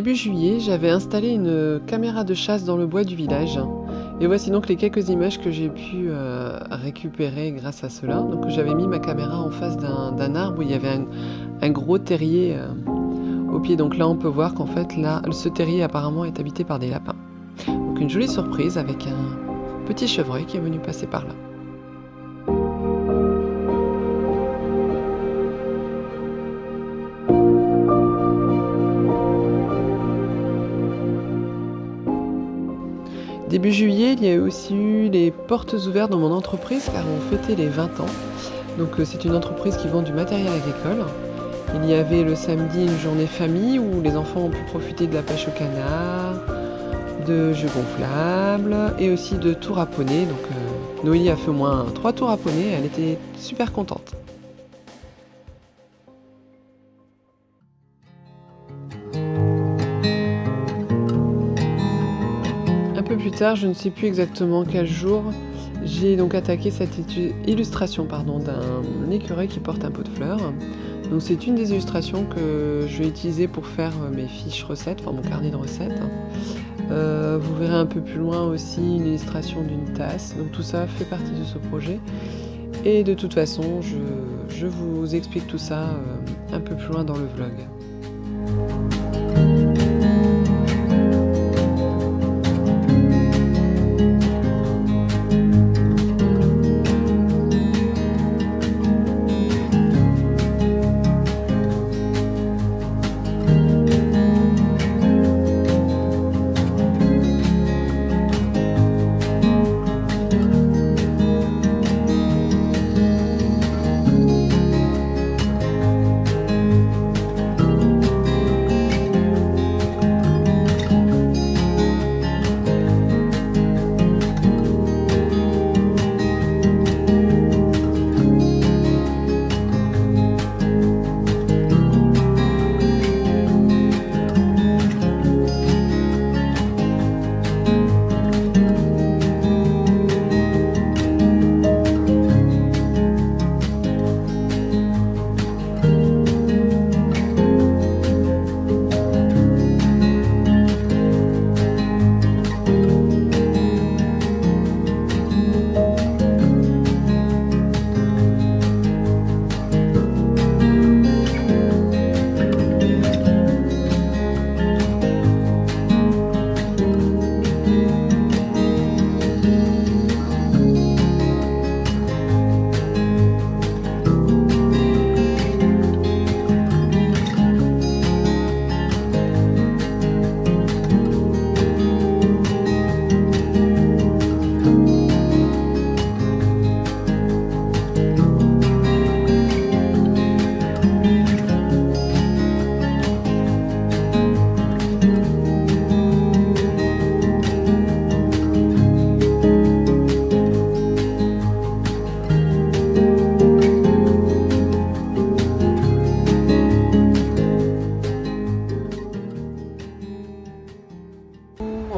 Début juillet, j'avais installé une caméra de chasse dans le bois du village. Et voici donc les quelques images que j'ai pu récupérer grâce à cela. Donc j'avais mis ma caméra en face d'un arbre où il y avait un gros terrier au pied. Donc là on peut voir qu'en fait là, ce terrier apparemment est habité par des lapins. Donc une jolie surprise avec un petit chevreuil qui est venu passer par là. Début juillet, il y a aussi eu les portes ouvertes dans mon entreprise car on fêtait les 20 ans. Donc c'est une entreprise qui vend du matériel agricole. Il y avait le samedi une journée famille où les enfants ont pu profiter de la pêche au canard, de jeux gonflables et aussi de tours à poney. Donc Noélie a fait au moins 3 tours à poney, elle était super contente. Un peu plus tard, je ne sais plus exactement quel jour, j'ai donc attaqué cette illustration d'un écureuil qui porte un pot de fleurs. Donc c'est une des illustrations que je vais utiliser pour faire mes fiches recettes, enfin mon carnet de recettes. Vous verrez un peu plus loin aussi une illustration d'une tasse. Donc tout ça fait partie de ce projet. Et de toute façon, je vous explique tout ça un peu plus loin dans le vlog.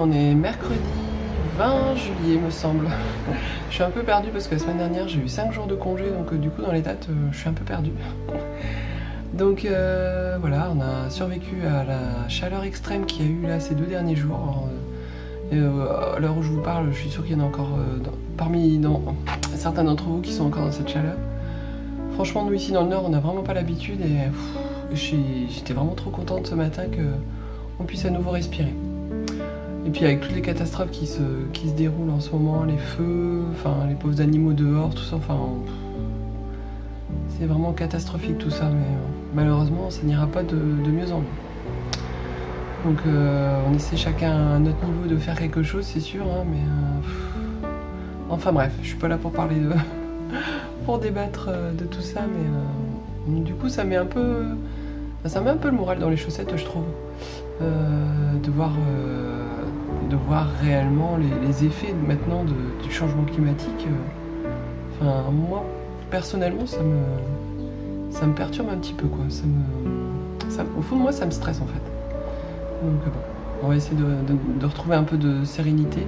On est mercredi 20 juillet me semble. Je suis un peu perdue parce que la semaine dernière j'ai eu 5 jours de congé, donc du coup dans les dates je suis un peu perdue. Donc voilà, on a survécu à la chaleur extrême qu'il y a eu là ces 2 derniers jours. À l'heure où je vous parle, je suis sûre qu'il y en a encore parmi certains d'entre vous qui sont encore dans cette chaleur. Franchement, nous ici dans le Nord, on n'a vraiment pas l'habitude et j'étais vraiment trop contente ce matin qu'on puisse à nouveau respirer. Et puis avec toutes les catastrophes qui se déroulent en ce moment, les feux, enfin les pauvres animaux dehors, tout ça, enfin c'est vraiment catastrophique tout ça, mais malheureusement ça n'ira pas de mieux en mieux. Donc on essaie chacun à notre niveau de faire quelque chose, c'est sûr, hein, mais enfin bref, je suis pas là pour parler pour débattre de tout ça, mais du coup ça met un peu le moral dans les chaussettes, je trouve, de voir réellement les effets maintenant du changement climatique. Enfin, moi, personnellement, ça me perturbe un petit peu, quoi. Au fond de moi, ça me stresse, en fait. Donc, bon, on va essayer de retrouver un peu de sérénité,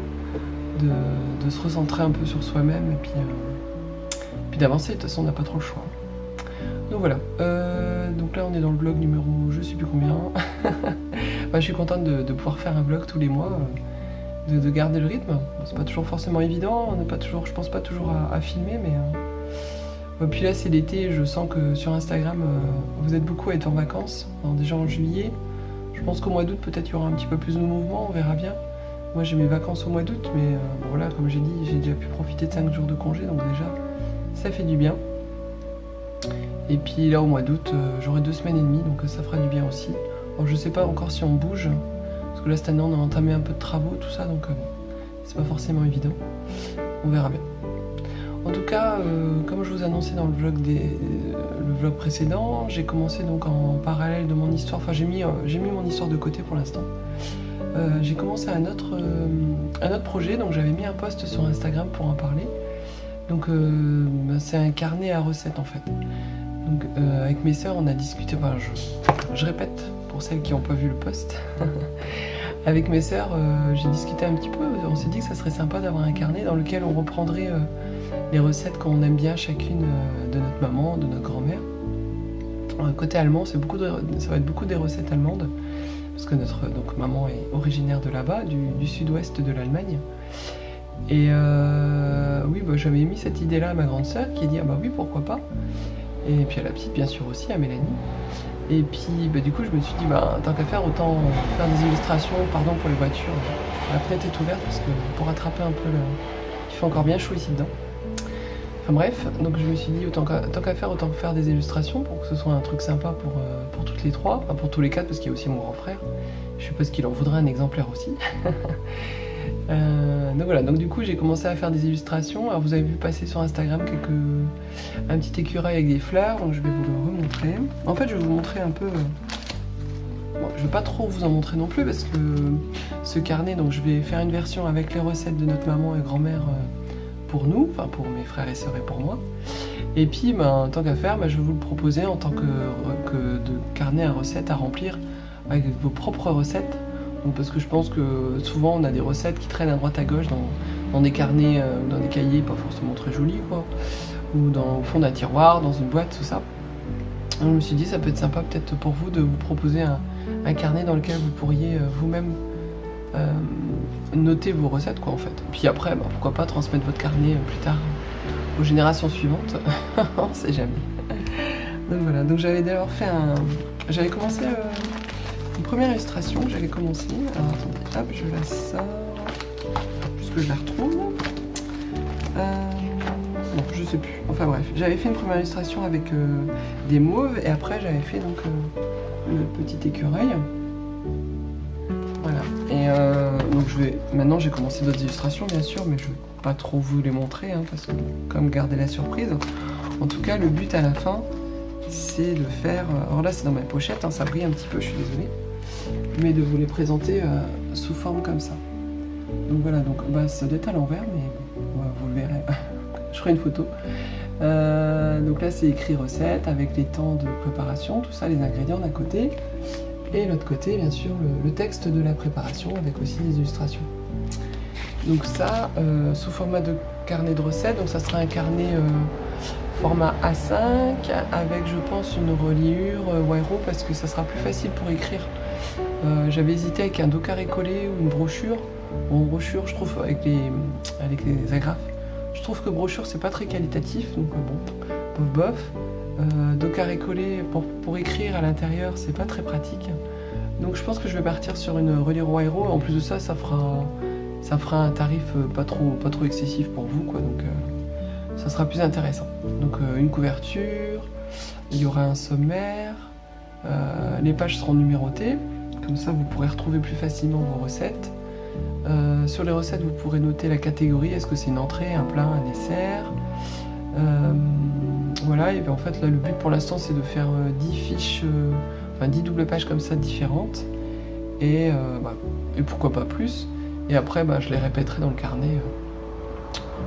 de se recentrer un peu sur soi-même, et puis d'avancer. De toute façon, on n'a pas trop le choix. Donc voilà. Donc là, on est dans le vlog numéro je sais plus combien. je suis contente de pouvoir faire un vlog tous les mois, de garder le rythme. C'est pas toujours forcément évident, on n'est pas toujours, je pense pas toujours à filmer, mais puis là c'est l'été, je sens que sur Instagram vous êtes beaucoup à être en vacances, alors déjà en juillet. Je pense qu'au mois d'août peut-être il y aura un petit peu plus de mouvement, on verra bien. Moi j'ai mes vacances au mois d'août, mais bon voilà, comme j'ai dit, j'ai déjà pu profiter de 5 jours de congé, donc déjà ça fait du bien. Et puis là au mois d'août j'aurai 2 semaines et demie, donc ça fera du bien aussi. Alors je sais pas encore si on bouge, parce que là cette année on a entamé un peu de travaux, tout ça, donc bon, c'est pas forcément évident. On verra bien. En tout cas, comme je vous annonçais dans le vlog précédent, j'ai commencé donc en parallèle de mon histoire, enfin j'ai mis mon histoire de côté pour l'instant. J'ai commencé un autre projet, donc j'avais mis un post sur Instagram pour en parler. Donc c'est un carnet à recettes en fait. Donc avec mes sœurs on a discuté, enfin je répète pour celles qui n'ont pas vu le post. Avec mes sœurs j'ai discuté un petit peu, on s'est dit que ça serait sympa d'avoir un carnet dans lequel on reprendrait les recettes qu'on aime bien chacune de notre maman, de notre grand-mère. Côté allemand, ça va être beaucoup des recettes allemandes, parce que notre maman est originaire de là-bas, du sud-ouest de l'Allemagne. Et oui, j'avais mis cette idée-là à ma grande sœur qui a dit ah bah oui, pourquoi pas. Et puis à la petite bien sûr aussi, à Mélanie. Et puis du coup je me suis dit tant qu'à faire, autant faire des illustrations, pardon pour les voitures. La fenêtre est ouverte parce que pour attraper un peu il fait encore bien chaud ici dedans. Enfin bref, donc je me suis dit tant qu'à faire, autant faire des illustrations pour que ce soit un truc sympa pour toutes les trois, enfin pour tous les quatre, parce qu'il y a aussi mon grand frère. Je suppose qu'il en voudrait un exemplaire aussi. Donc voilà, donc du coup j'ai commencé à faire des illustrations. Alors vous avez vu passer sur Instagram un petit écureuil avec des fleurs, donc je vais vous le remontrer. En fait je vais vous montrer un peu... Bon, je vais pas trop vous en montrer non plus parce que ce carnet, donc je vais faire une version avec les recettes de notre maman et grand-mère pour nous, enfin pour mes frères et sœurs et pour moi. Et puis tant qu'à faire, je vais vous le proposer en tant que de carnet à recettes à remplir avec vos propres recettes. Donc, parce que je pense que souvent on a des recettes qui traînent à droite à gauche dans des carnets, dans des cahiers pas forcément très jolis quoi, ou au fond d'un tiroir, dans une boîte, tout ça. Donc, je me suis dit ça peut être sympa peut-être pour vous de vous proposer un carnet dans lequel vous pourriez vous-même noter vos recettes quoi en fait. Puis après pourquoi pas transmettre votre carnet plus tard aux générations suivantes. On sait jamais. Donc voilà, donc j'avais d'ailleurs j'avais commencé une première illustration que j'avais commencé. Alors attendez, hop, je la sors juste que je la retrouve. Non, je sais plus. Enfin bref, j'avais fait une première illustration avec des mauves et après j'avais fait donc le petit écureuil. Voilà. Et donc maintenant j'ai commencé d'autres illustrations bien sûr, mais je ne vais pas trop vous les montrer parce que comme garder la surprise. En tout cas, le but à la fin, c'est de faire. Alors là, c'est dans ma pochette, ça brille un petit peu, je suis désolée, mais de vous les présenter sous forme comme ça. Donc voilà, donc ça doit être à l'envers, mais vous le verrez. Je ferai une photo. Donc là, c'est écrit recette avec les temps de préparation, tout ça, les ingrédients d'un côté. Et l'autre côté, bien sûr, le texte de la préparation avec aussi des illustrations. Donc ça, sous format de carnet de recettes, donc ça sera un carnet format A5 avec, je pense, une reliure Wayro parce que ça sera plus facile pour écrire. J'avais hésité avec un dos carré collé ou une brochure. Bon, brochure, je trouve, avec les agrafes, je trouve que brochure, c'est pas très qualitatif, donc bon, bof. Dos carré collé pour écrire à l'intérieur, c'est pas très pratique. Donc je pense que je vais partir sur une reliure Wayro. En plus de ça, ça fera un tarif pas trop excessif pour vous, quoi. Donc ça sera plus intéressant. Donc une couverture, il y aura un sommaire, les pages seront numérotées, comme ça vous pourrez retrouver plus facilement vos recettes. Sur les recettes, vous pourrez noter la catégorie, est-ce que c'est une entrée, un plat, un dessert. Voilà, et bien en fait là le but pour l'instant c'est de faire 10 fiches, 10 doubles pages comme ça différentes, et pourquoi pas plus. Et après je les répéterai dans le carnet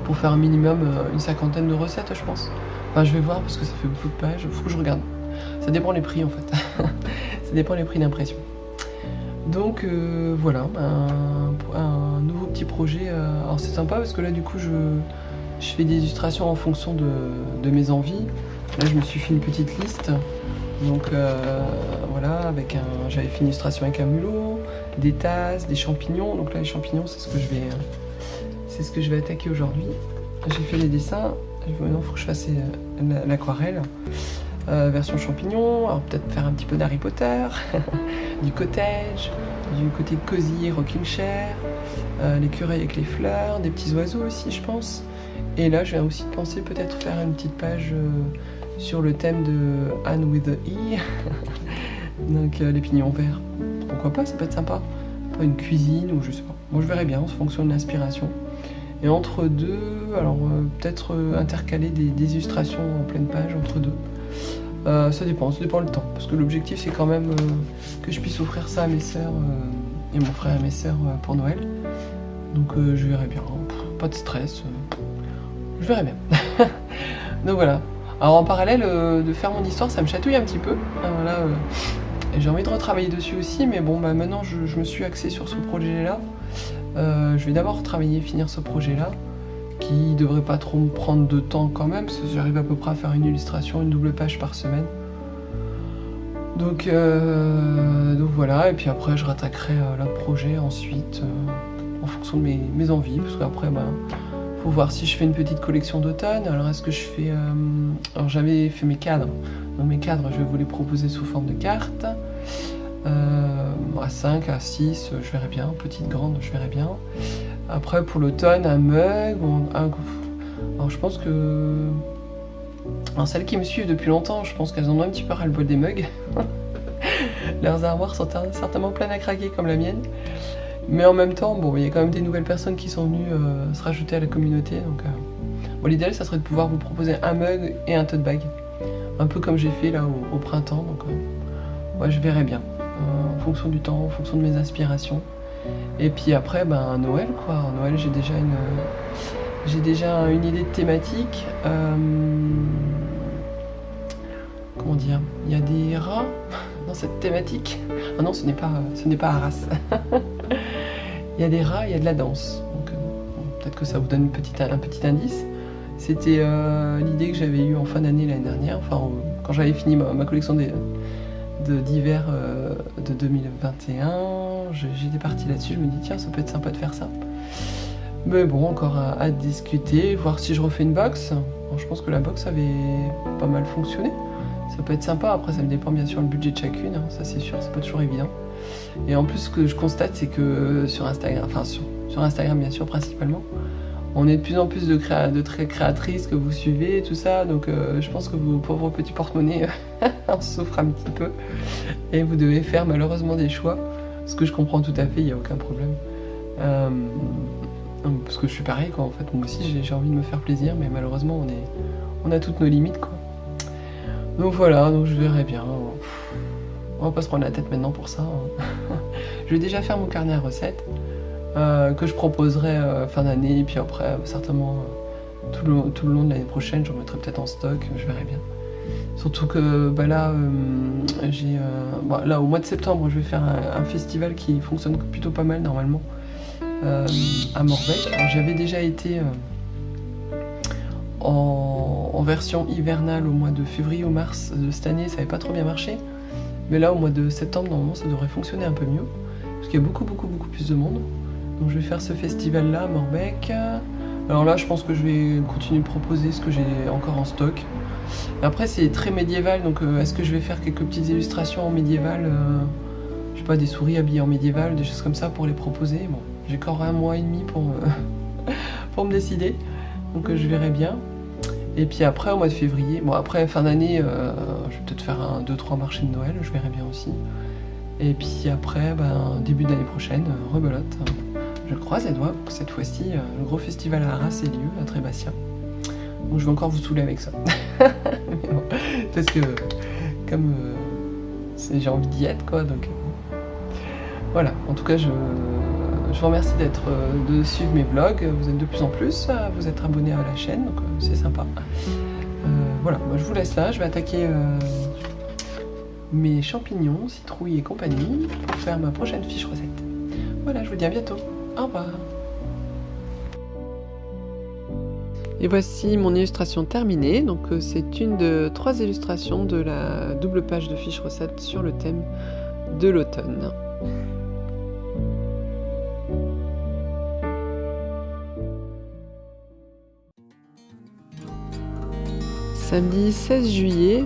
pour faire un minimum une 50aine de recettes je pense. Enfin je vais voir parce que ça fait beaucoup de pages, faut que je regarde. Ça dépend les prix en fait. Ça dépend les prix d'impression. Donc voilà, un nouveau petit projet. Alors c'est sympa parce que là du coup je fais des illustrations en fonction de mes envies. Là je me suis fait une petite liste. Donc voilà, j'avais fait une illustration avec un mulot, des tasses, des champignons. Donc là les champignons c'est ce que je vais attaquer aujourd'hui. J'ai fait les dessins, maintenant il faut que je fasse l'aquarelle. Version champignon, alors peut-être faire un petit peu d'Harry Potter, du cottage, du côté cosy, rocking chair, l'écureuil avec les fleurs, des petits oiseaux aussi je pense. Et là je vais aussi penser peut-être faire une petite page sur le thème de Anne with the E, donc les pignons verts. Pourquoi pas, ça peut être sympa. Pas une cuisine ou je sais pas. Bon je verrai bien en fonction de l'inspiration. Et entre deux, alors peut-être intercaler des illustrations en pleine page entre deux. Ça dépend le temps. Parce que l'objectif c'est quand même que je puisse offrir ça à mes sœurs et mon frère et mes sœurs pour Noël. Donc je verrai bien. Pas de stress. Je verrai bien. Donc voilà. Alors en parallèle de faire mon histoire, ça me chatouille un petit peu. Là, j'ai envie de retravailler dessus aussi, mais bon, bah, maintenant je me suis axée sur ce projet-là. Je vais d'abord finir ce projet-là, qui devrait pas trop me prendre de temps quand même, parce que j'arrive à peu près à faire une illustration, une double page par semaine. Donc voilà, et puis après je rattaquerai le projet ensuite, en fonction de mes envies, parce qu'après, faut voir si je fais une petite collection d'automne. Alors est-ce que je fais... Alors j'avais fait mes cadres, donc mes cadres je vais vous les proposer sous forme de cartes. À 5, à 6, je verrai bien, petite, grande, je verrai bien. Après pour l'automne, un mug, alors je pense que... Alors celles qui me suivent depuis longtemps, je pense qu'elles en ont un petit peu ras-le-bol des mugs. Leurs armoires sont certainement pleines à craquer comme la mienne. Mais en même temps, bon, il y a quand même des nouvelles personnes qui sont venues se rajouter à la communauté. Donc, bon, l'idéal, ça serait de pouvoir vous proposer un mug et un tote bag. Un peu comme j'ai fait là au printemps. Donc, ouais, je verrai bien. En fonction du temps, en fonction de mes inspirations. Et puis après, Noël, quoi. En Noël, j'ai déjà une idée de thématique. Comment dire? Il y a des rats dans cette thématique. Ah non, ce n'est pas Arras. Il y a des rats, il y a de la danse. Donc peut-être que ça vous donne un petit indice. C'était l'idée que j'avais eue en fin d'année l'année dernière, quand j'avais fini ma collection d'hiver de 2021. J'étais partie là-dessus, je me dis tiens, ça peut être sympa de faire ça. Mais bon, encore à discuter, voir si je refais une box. Alors, je pense que la box avait pas mal fonctionné. Ça peut être sympa, après ça me dépend bien sûr le budget de chacune, hein, ça c'est sûr, c'est pas toujours évident. Et en plus ce que je constate c'est que sur Instagram, sur Instagram bien sûr principalement, on est de plus en plus de très créatrices que vous suivez et tout ça, donc je pense que vos pauvres petits porte-monnaies en souffrent un petit peu. Et vous devez faire malheureusement des choix, ce que je comprends tout à fait, il n'y a aucun problème. Parce que je suis pareil quoi en fait, moi aussi j'ai envie de me faire plaisir, mais malheureusement on a toutes nos limites quoi. Donc voilà, donc je verrai bien. On va pas se prendre la tête maintenant pour ça. Je vais déjà faire mon carnet à recettes que je proposerai fin d'année, et puis après certainement tout le long de l'année prochaine, j'en mettrai peut-être en stock, je verrai bien. Surtout que là, là au mois de septembre, je vais faire un festival qui fonctionne plutôt pas mal normalement à Morbec. Alors j'avais déjà été en version hivernale au mois de février ou mars de cette année, ça n'avait pas trop bien marché. Mais là, au mois de septembre, normalement, ça devrait fonctionner un peu mieux. Parce qu'il y a beaucoup plus de monde. Donc je vais faire ce festival-là à Morbec. Alors là, je pense que je vais continuer de proposer ce que j'ai encore en stock. Et après, c'est très médiéval, donc est-ce que je vais faire quelques petites illustrations en médiéval, je sais pas, des souris habillées en médiéval, des choses comme ça pour les proposer. Bon, j'ai encore 1 mois et demi pour me décider. Donc je verrai bien. Et puis après, au mois de février, bon après fin d'année, je vais peut-être faire 2-3 marchés de Noël, je verrai bien aussi. Et puis après, début d'année prochaine, rebelote. Je croise les doigts que cette fois-ci, le gros festival à Arras ait lieu, à Trébastien. Donc je vais encore vous saouler avec ça. Mais bon, parce que comme j'ai envie d'y être quoi, donc voilà. En tout cas, je vous remercie de suivre mes vlogs. Vous êtes de plus en plus, vous êtes abonnés à la chaîne, donc c'est sympa. Voilà, moi je vous laisse là, je vais attaquer mes champignons, citrouilles et compagnie pour faire ma prochaine fiche recette. Voilà, je vous dis à bientôt. Au revoir. Et voici mon illustration terminée. Donc c'est une de 3 illustrations de la double page de fiche recette sur le thème de l'automne. Samedi 16 juillet,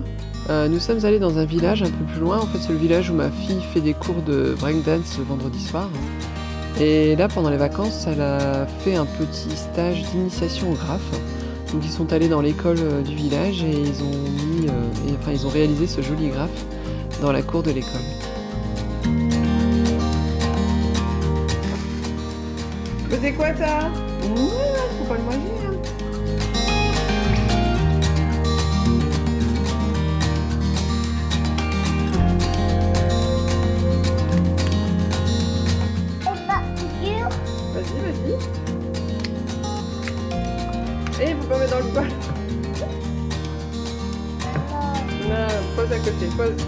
nous sommes allés dans un village un peu plus loin. En fait, c'est le village où ma fille fait des cours de breakdance le vendredi soir. Et là, pendant les vacances, elle a fait un petit stage d'initiation au graphe. Donc, ils sont allés dans l'école du village et ils ont réalisé ce joli graphe dans la cour de l'école. C'est quoi ça? Faut pas le manger, hein. Vas-y. Eh, faut pas mettre dans le bol. Non, pose à côté, pose.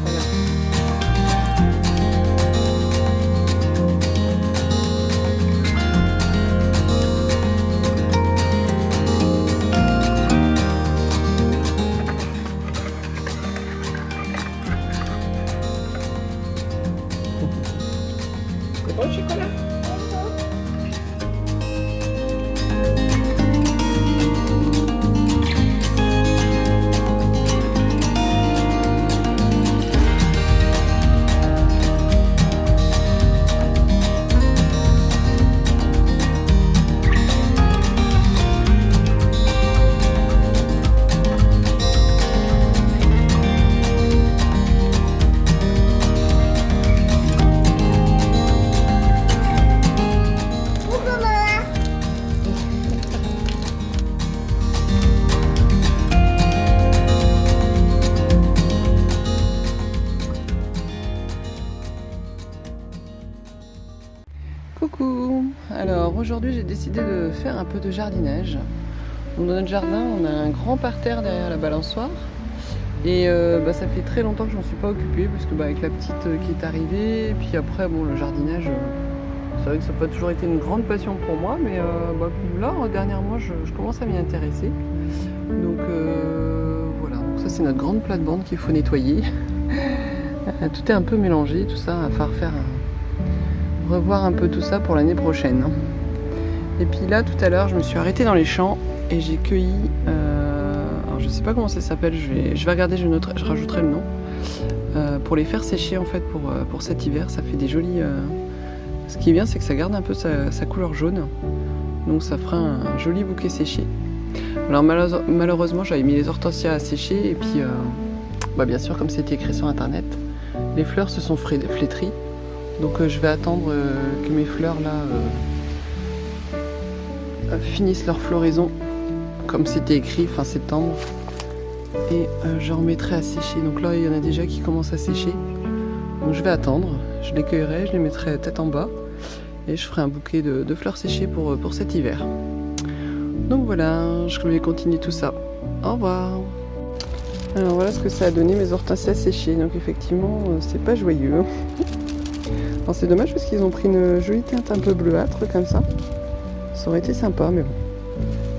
Voilà. C'est bon le chocolat? Coucou! Alors aujourd'hui j'ai décidé de faire un peu de jardinage. Donc, dans notre jardin on a un grand parterre derrière la balançoire et ça fait très longtemps que je m'en suis pas occupée parce que avec la petite qui est arrivée et puis après le jardinage c'est vrai que ça n'a pas toujours été une grande passion pour moi mais là dernièrement je commence à m'y intéresser. Donc voilà, donc ça c'est notre grande plate-bande qu'il faut nettoyer. Tout est un peu mélangé, tout ça, il va falloir revoir un peu tout ça pour l'année prochaine. Et puis là tout à l'heure je me suis arrêtée dans les champs et j'ai cueilli alors je sais pas comment ça s'appelle, je vais regarder, je rajouterai le nom pour les faire sécher en fait pour cet hiver. Ça fait des jolis ce qui est bien c'est que ça garde un peu sa couleur jaune, donc ça fera un joli bouquet séché. Alors malheureusement j'avais mis les hortensias à sécher et puis bien sûr comme c'était écrit sur internet les fleurs se sont flétries. Donc je vais attendre que mes fleurs là finissent leur floraison comme c'était écrit fin septembre et je remettrai à sécher. Donc là il y en a déjà qui commencent à sécher, donc je vais attendre, je les cueillerai, je les mettrai tête en bas et je ferai un bouquet de fleurs séchées pour cet hiver. Donc voilà, je vais continuer tout ça. Au revoir. Alors voilà ce que ça a donné mes hortensias séchées, donc effectivement c'est pas joyeux. Alors c'est dommage parce qu'ils ont pris une jolie teinte un peu bleuâtre comme ça. Ça aurait été sympa mais bon.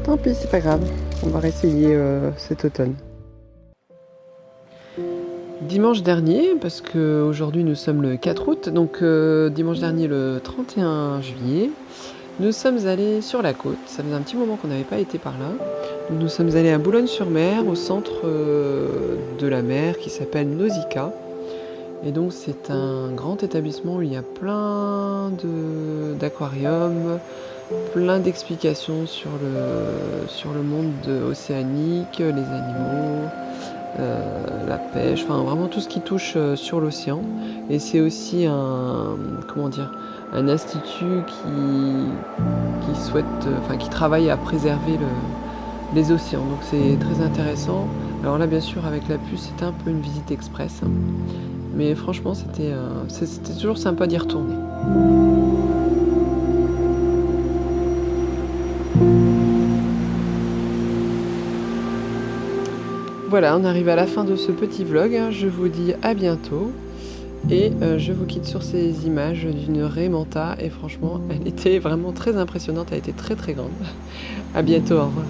Tant pis, c'est pas grave. On va réessayer cet automne. Dimanche dernier, parce qu'aujourd'hui nous sommes le 4 août, donc dimanche dernier le 31 juillet, nous sommes allés sur la côte. Ça faisait un petit moment qu'on n'avait pas été par là. Nous sommes allés à Boulogne-sur-Mer, au centre de la mer qui s'appelle Nausicaa. Et donc c'est un grand établissement où il y a plein d'aquariums, plein d'explications sur le monde océanique, les animaux, la pêche, enfin vraiment tout ce qui touche sur l'océan. Et c'est aussi un institut qui travaille à préserver les océans. Donc c'est très intéressant. Alors là bien sûr avec la puce c'était un peu une visite express. Mais franchement, c'était toujours sympa d'y retourner. Voilà, on arrive à la fin de ce petit vlog. Je vous dis à bientôt. Et je vous quitte sur ces images d'une raie manta. Et franchement, elle était vraiment très impressionnante. Elle était très très grande. À bientôt, au revoir.